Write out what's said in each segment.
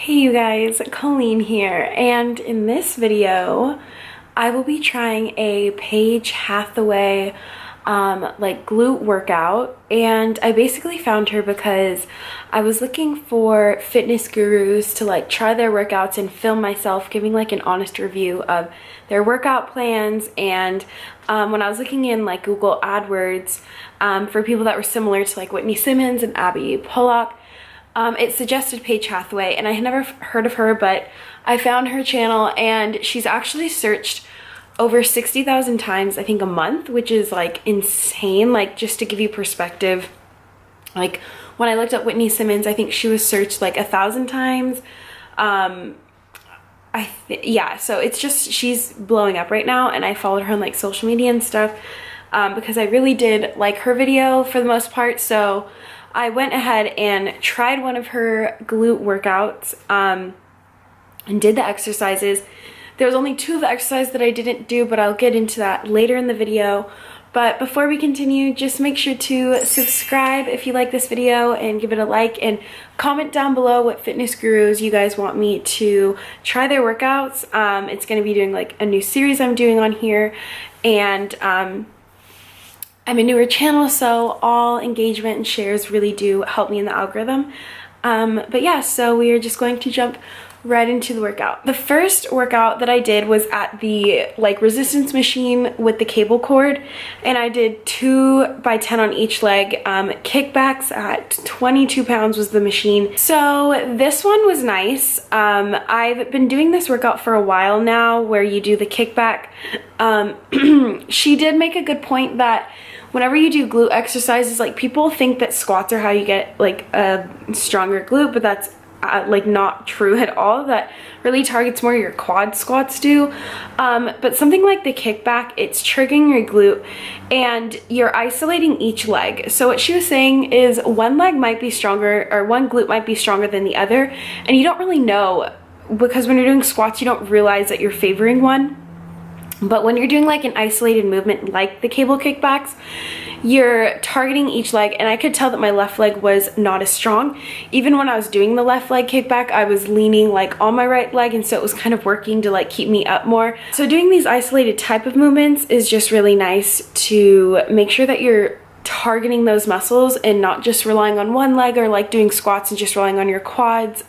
Hey you guys, Colleen here, and in this video I will be trying a PAIGE HATHAWAY like glute workout. And I basically found her because I was looking for fitness gurus to like try their workouts and film myself giving like an honest review of their workout plans. And when I was looking in like Google AdWords for people that were similar to like Whitney Simmons and Abby Pollock, it suggested PAIGE HATHAWAY, and I had never heard of her, but I found her channel and she's actually searched over 60,000 times, I think, a month, which is like insane. Like, just to give you perspective, like when I looked up Whitney Simmons, I think she was searched like 1,000 times. Yeah, so it's just, she's blowing up right now, and I followed her on like social media and stuff because I really did like her video for the most part. So I went ahead and tried one of her glute workouts and did the exercises. There was only 2 of the exercises that I didn't do, but I'll get into that later in the video. But before we continue, just make sure to subscribe if you like this video and give it a like, and comment down below what fitness gurus you guys want me to try their workouts. It's going to be doing like a new series I'm doing on here, and I'm a newer channel, so all engagement and shares really do help me in the algorithm. But yeah, so we are just going to jump right into the workout. The first workout that I did was at the like resistance machine with the cable cord, and I did 2 by 10 on each leg. Kickbacks at 22 pounds was the machine. So this one was nice. I've been doing this workout for a while now where you do the kickback. She did make a good point that whenever you do glute exercises, like, people think that squats are how you get like a stronger glute, but that's like not true at all. That really targets more your quad squats do. But something like the kickback, it's triggering your glute and you're isolating each leg. So what she was saying is one leg might be stronger, or one glute might be stronger than the other, and you don't really know, because when you're doing squats you don't realize that you're favoring one. But when you're doing like an isolated movement like the cable kickbacks, you're targeting each leg, and I could tell that my left leg was not as strong. Even when I was doing the left leg kickback, I was leaning like on my right leg, and so it was kind of working to like keep me up more. So doing these isolated type of movements is just really nice to make sure that you're targeting those muscles and not just relying on one leg, or like doing squats and just relying on your quads.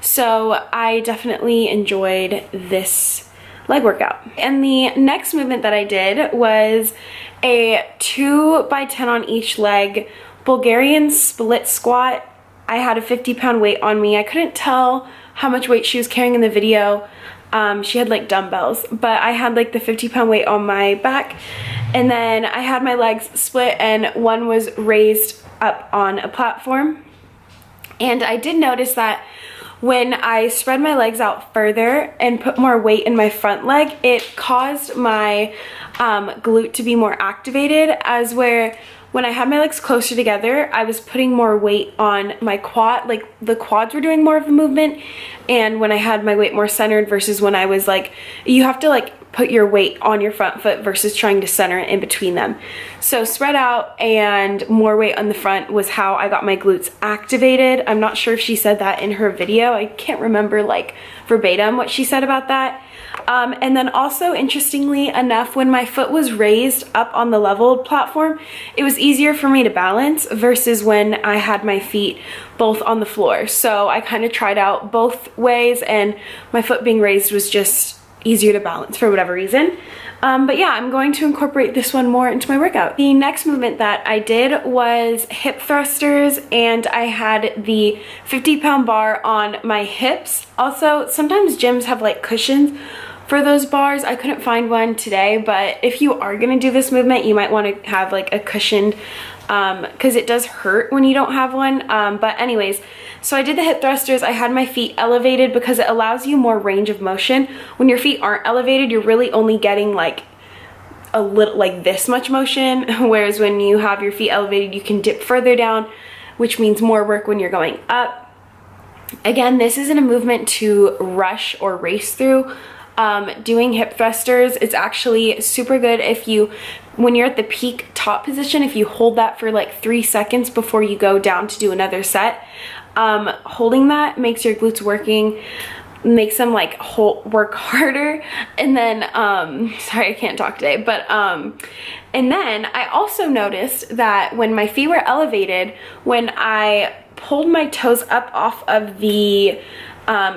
So I definitely enjoyed this leg workout. And the next movement that I did was a 2 by 10 on each leg Bulgarian split squat. I had a 50-pound weight on me. I couldn't tell how much weight she was carrying in the video. She had like dumbbells, but I had like the 50-pound weight on my back, and then I had my legs split and one was raised up on a platform. And I did notice that when I spread my legs out further and put more weight in my front leg, it caused my glute to be more activated, as where when I had my legs closer together, I was putting more weight on my quad, like the quads were doing more of the movement. And when I had my weight more centered versus when I was like, you have to like put your weight on your front foot versus trying to center it in between them. So spread out and more weight on the front was how I got my glutes activated. I'm not sure if she said that in her video. I can't remember like verbatim what she said about that. And then also, interestingly enough, when my foot was raised up on the leveled platform, it was easier for me to balance versus when I had my feet both on the floor. So I kind of tried out both ways, and my foot being raised was just easier to balance for whatever reason. But yeah, I'm going to incorporate this one more into my workout. The next movement that I did was hip thrusters, and I had the 50-pound bar on my hips. Also, sometimes gyms have like cushions for those bars. I couldn't find one today, but if you are gonna do this movement, you might want to have like a cushioned, because it does hurt when you don't have one. But anyways, so I did the hip thrusters. I had my feet elevated because it allows you more range of motion. When your feet aren't elevated, you're really only getting like a little, like this much motion, whereas when you have your feet elevated, you can dip further down, which means more work when you're going up. Again, this isn't a movement to rush or race through. doing hip thrusters. It's actually super good when you're at the peak top position, if you hold that for like 3 seconds before you go down to do another set. Holding that makes your glutes makes them like work harder. And then sorry, I can't talk today, but and then I also noticed that when my feet were elevated, when I pulled my toes up off of the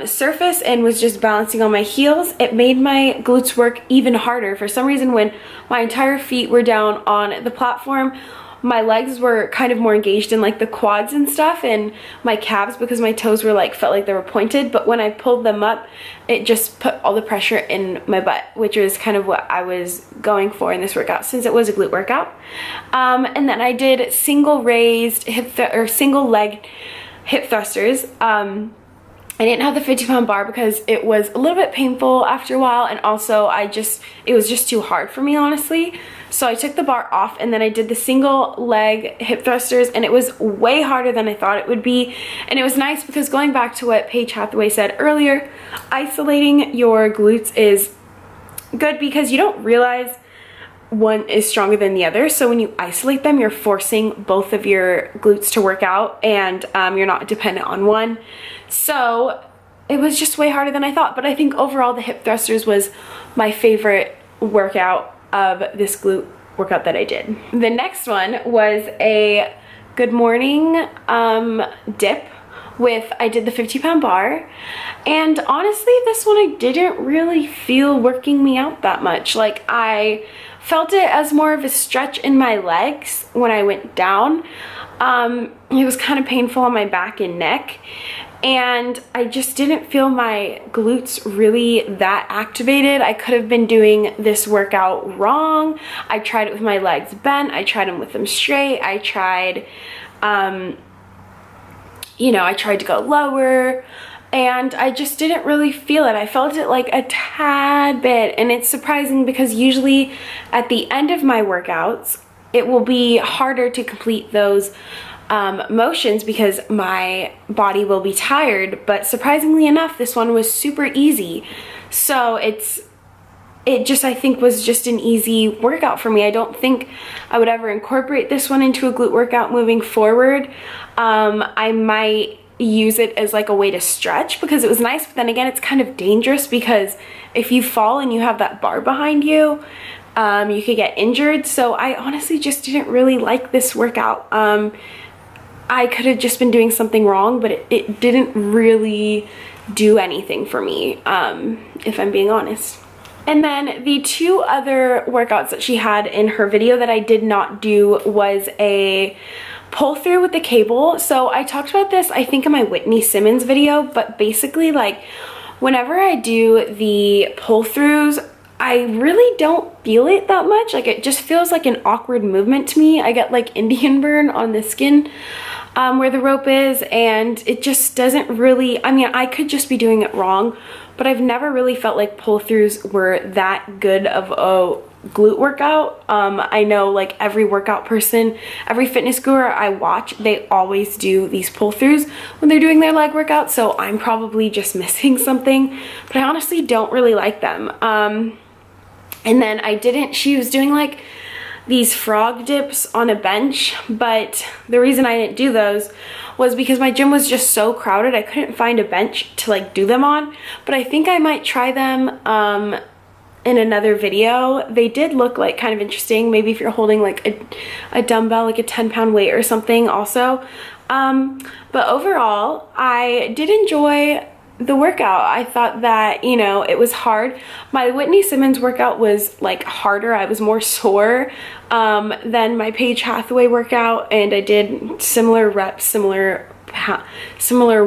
surface and was just balancing on my heels, it made my glutes work even harder. For some reason, when my entire feet were down on the platform, my legs were kind of more engaged in like the quads and stuff, and my calves, because my toes were like, felt like they were pointed, but when I pulled them up, it just put all the pressure in my butt, which was kind of what I was going for in this workout, since it was a glute workout. And then I did single raised single leg hip thrusters. I didn't have the 50-pound bar because it was a little bit painful after a while, and also it was just too hard for me, honestly. So I took the bar off, and then I did the single leg hip thrusters, and it was way harder than I thought it would be. And it was nice because, going back to what Paige Hathaway said earlier, isolating your glutes is good because you don't realize one is stronger than the other. So when you isolate them, you're forcing both of your glutes to work out, and you're not dependent on one. So it was just way harder than I thought. But I think overall the hip thrusters was my favorite workout of this glute workout that I did. The next one was a good morning dip with, I did the 50-pound bar, and honestly this one I didn't really feel working me out that much. Like, I felt it as more of a stretch in my legs when I went down. It was kind of painful on my back and neck, and I just didn't feel my glutes really that activated. I could have been doing this workout wrong. I tried it with my legs bent, I tried them with them straight, I tried you know, I tried to go lower, and I just didn't really feel it. I felt it like a tad bit, and it's surprising because usually at the end of my workouts it will be harder to complete those motions because my body will be tired, but surprisingly enough this one was super easy. So it just, I think, was just an easy workout for me. I don't think I would ever incorporate this one into a glute workout moving forward. I might use it as like a way to stretch because it was nice, but then again it's kind of dangerous because if you fall and you have that bar behind you, you could get injured. So I honestly just didn't really like this workout. I could have just been doing something wrong, but it didn't really do anything for me, if I'm being honest. And then the two other workouts that she had in her video that I did not do was a pull through with the cable. So I talked about this, I think, in my Whitney Simmons video, but basically, like, whenever I do the pull throughs, I really don't feel it that much. Like, it just feels like an awkward movement to me. I get like Indian burn on the skin where the rope is, and it just doesn't really, I mean, I could just be doing it wrong, but I've never really felt like pull throughs were that good of a glute workout. I know like every workout person, every fitness guru I watch, they always do these pull throughs when they're doing their leg workout, so I'm probably just missing something, but I honestly don't really like them. And then she was doing like these frog dips on a bench, but the reason I didn't do those was because my gym was just so crowded I couldn't find a bench to like do them on, but I think I might try them in another video. They did look like kind of interesting, maybe if you're holding like a dumbbell, like a 10-pound weight or something also. But overall I did enjoy the workout. I thought that, you know, it was hard. My Whitney Simmons workout was like harder. I was more sore than my Paige Hathaway workout, and I did similar reps, similar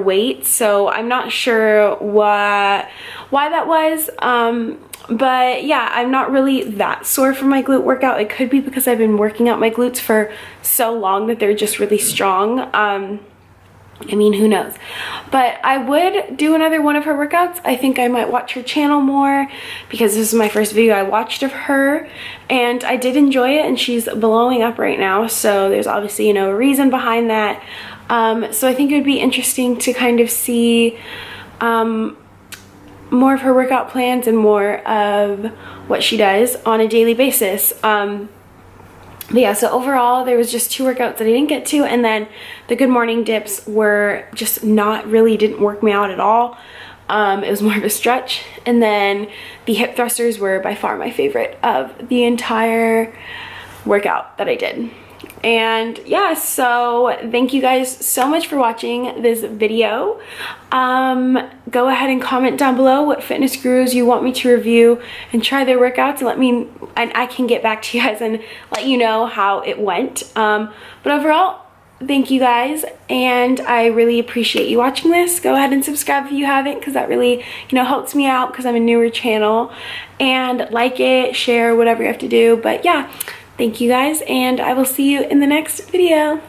weight, so I'm not sure why that was. But yeah, I'm not really that sore from my glute workout. It could be because I've been working out my glutes for so long that they're just really strong. I mean, who knows? But I would do another one of her workouts. I think I might watch her channel more because this is my first video I watched of her, and I did enjoy it, and she's blowing up right now, so there's obviously, you know, a reason behind that. So I think it would be interesting to kind of see more of her workout plans and more of what she does on a daily basis. But yeah, so overall there was just 2 workouts that I didn't get to, and then the good morning dips were just didn't work me out at all. It was more of a stretch, and then the hip thrusters were by far my favorite of the entire workout that I did. And yeah, so thank you guys so much for watching this video. Go ahead and comment down below what fitness gurus you want me to review and try their workouts, and I can get back to you guys and let you know how it went. But overall, thank you guys, and I really appreciate you watching this. Go ahead and subscribe if you haven't, because that really, you know, helps me out because I'm a newer channel. And like it, share, whatever you have to do. But yeah, thank you guys, and I will see you in the next video.